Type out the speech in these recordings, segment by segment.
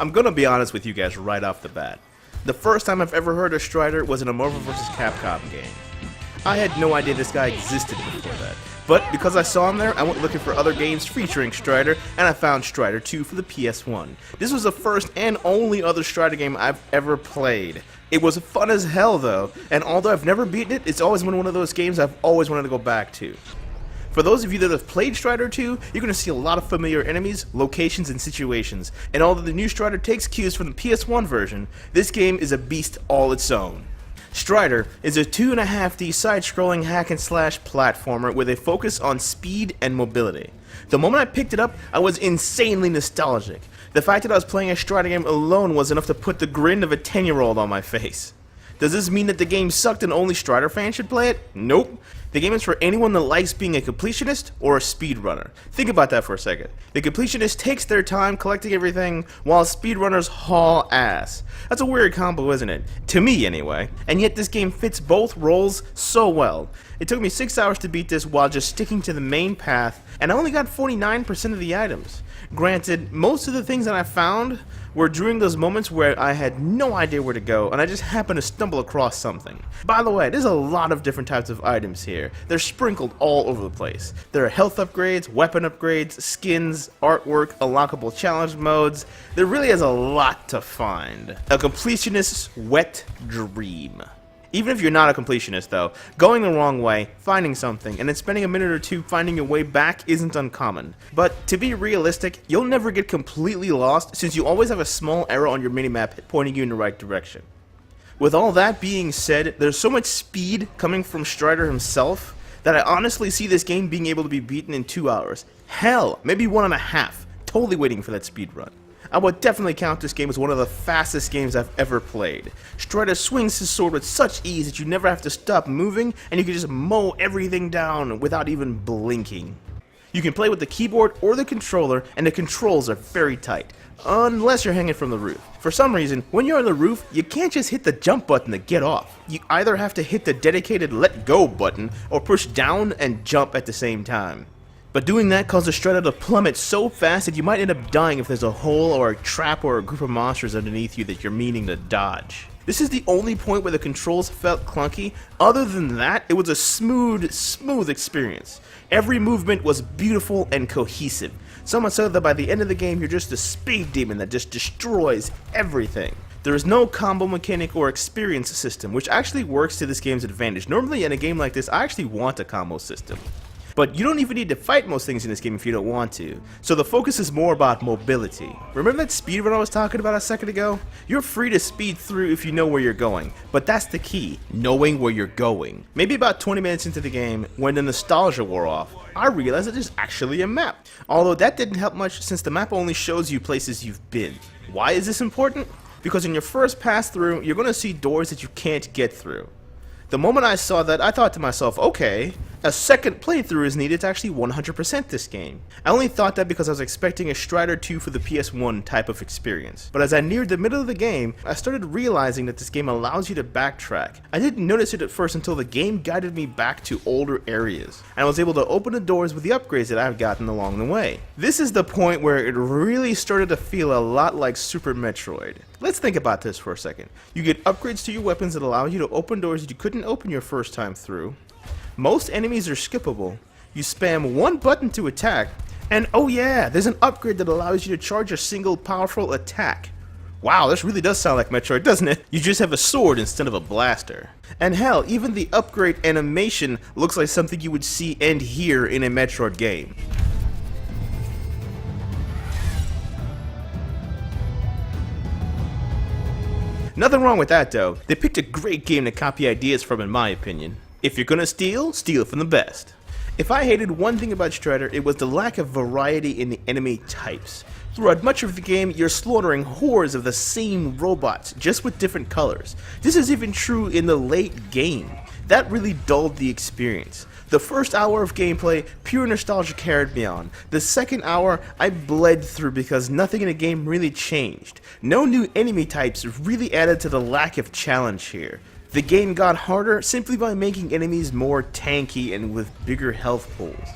I'm gonna be honest with you guys right off the bat. The first time I've ever heard of Strider was in a Marvel vs. Capcom game. I had no idea this guy existed before that. But because I saw him there, I went looking for other games featuring Strider, and I found Strider 2 for the PS1. This was the first and only other Strider game I've ever played. It was fun as hell though, and although I've never beaten it, it's always been one of those games I've always wanted to go back to. For those of you that have played Strider 2, you're going to see a lot of familiar enemies, locations, and situations, and although the new Strider takes cues from the PS1 version, this game is a beast all its own. Strider is a 2.5D side-scrolling hack-and-slash platformer with a focus on speed and mobility. The moment I picked it up, I was insanely nostalgic. The fact that I was playing a Strider game alone was enough to put the grin of a 10-year-old on my face. Does this mean that the game sucked and only Strider fans should play it? Nope. The game is for anyone that likes being a completionist or a speedrunner. Think about that for a second. The completionist takes their time collecting everything, while speedrunners haul ass. That's a weird combo, isn't it? To me, anyway. And yet this game fits both roles so well. It took me 6 hours to beat this while just sticking to the main path, and I only got 49% of the items. Granted, most of the things that I found were during those moments where I had no idea where to go and I just happened to stumble across something. By the way, there's a lot of different types of items here. They're sprinkled all over the place. There are health upgrades, weapon upgrades, skins, artwork, unlockable challenge modes. There really is a lot to find. A completionist's wet dream. Even if you're not a completionist though, going the wrong way, finding something, and then spending a minute or two finding your way back isn't uncommon. But to be realistic, you'll never get completely lost since you always have a small arrow on your minimap pointing you in the right direction. With all that being said, there's so much speed coming from Strider himself that I honestly see this game being able to be beaten in 2 hours. Hell, maybe 1.5. Totally waiting for that speed run. I would definitely count this game as one of the fastest games I've ever played. Strider swings his sword with such ease that you never have to stop moving, and you can just mow everything down without even blinking. You can play with the keyboard or the controller, and the controls are very tight, unless you're hanging from the roof. For some reason, when you're on the roof, you can't just hit the jump button to get off. You either have to hit the dedicated let go button, or push down and jump at the same time. But doing that causes Strider to plummet so fast that you might end up dying if there's a hole or a trap or a group of monsters underneath you that you're meaning to dodge. This is the only point where the controls felt clunky. Other than that, it was a smooth experience. Every movement was beautiful and cohesive. So much so that by the end of the game, you're just a speed demon that just destroys everything. There is no combo mechanic or experience system, which actually works to this game's advantage. Normally in a game like this, I actually want a combo system. But you don't even need to fight most things in this game if you don't want to. So the focus is more about mobility. Remember that speedrun I was talking about a second ago? You're free to speed through if you know where you're going. But that's the key, knowing where you're going. Maybe about 20 minutes into the game, when the nostalgia wore off, I realized that there's actually a map. Although that didn't help much since the map only shows you places you've been. Why is this important? Because in your first pass through, you're going to see doors that you can't get through. The moment I saw that, I thought to myself, okay, a second playthrough is needed to actually 100% this game. I only thought that because I was expecting a Strider 2 for the PS1 type of experience. But as I neared the middle of the game, I started realizing that this game allows you to backtrack. I didn't notice it at first until the game guided me back to older areas, and I was able to open the doors with the upgrades that I've gotten along the way. This is the point where it really started to feel a lot like Super Metroid. Let's think about this for a second. You get upgrades to your weapons that allow you to open doors that you couldn't open your first time through. Most enemies are skippable. You spam one button to attack, and oh yeah, there's an upgrade that allows you to charge a single powerful attack. Wow, this really does sound like Metroid, doesn't it? You just have a sword instead of a blaster. And hell, even the upgrade animation looks like something you would see and hear in a Metroid game. Nothing wrong with that though. They picked a great game to copy ideas from in my opinion. If you're gonna steal from the best. If I hated one thing about Strider, it was the lack of variety in the enemy types. Throughout much of the game, you're slaughtering hordes of the same robots, just with different colors. This is even true in the late game. That really dulled the experience. The first hour of gameplay, pure nostalgia carried me on. The second hour, I bled through because nothing in the game really changed. No new enemy types really added to the lack of challenge here. The game got harder simply by making enemies more tanky and with bigger health pools.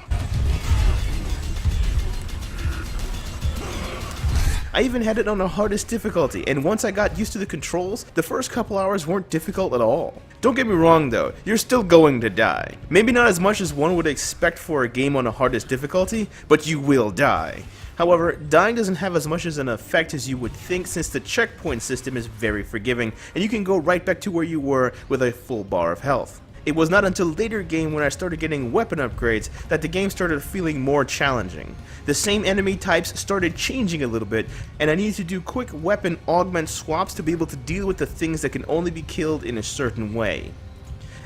I even had it on the hardest difficulty, and once I got used to the controls, the first couple hours weren't difficult at all. Don't get me wrong though, you're still going to die. Maybe not as much as one would expect for a game on the hardest difficulty, but you will die. However, dying doesn't have as much as an effect as you would think, since the checkpoint system is very forgiving, and you can go right back to where you were with a full bar of health. It was not until later game when I started getting weapon upgrades that the game started feeling more challenging. The same enemy types started changing a little bit, and I needed to do quick weapon augment swaps to be able to deal with the things that can only be killed in a certain way.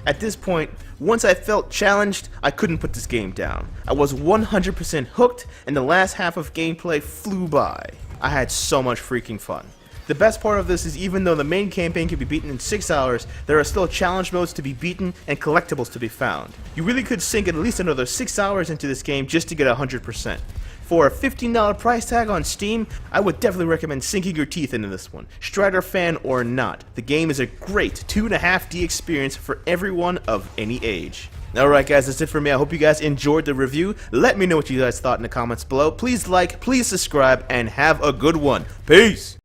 At this point, once I felt challenged, I couldn't put this game down. I was 100% hooked, and the last half of gameplay flew by. I had so much freaking fun. The best part of this is, even though the main campaign can be beaten in 6 hours, there are still challenge modes to be beaten and collectibles to be found. You really could sink at least another 6 hours into this game just to get 100%. For a $15 price tag on Steam, I would definitely recommend sinking your teeth into this one. Strider fan or not, the game is a great 2.5D experience for everyone of any age. Alright guys, that's it for me. I hope you guys enjoyed the review. Let me know what you guys thought in the comments below. Please like, please subscribe, and have a good one. Peace!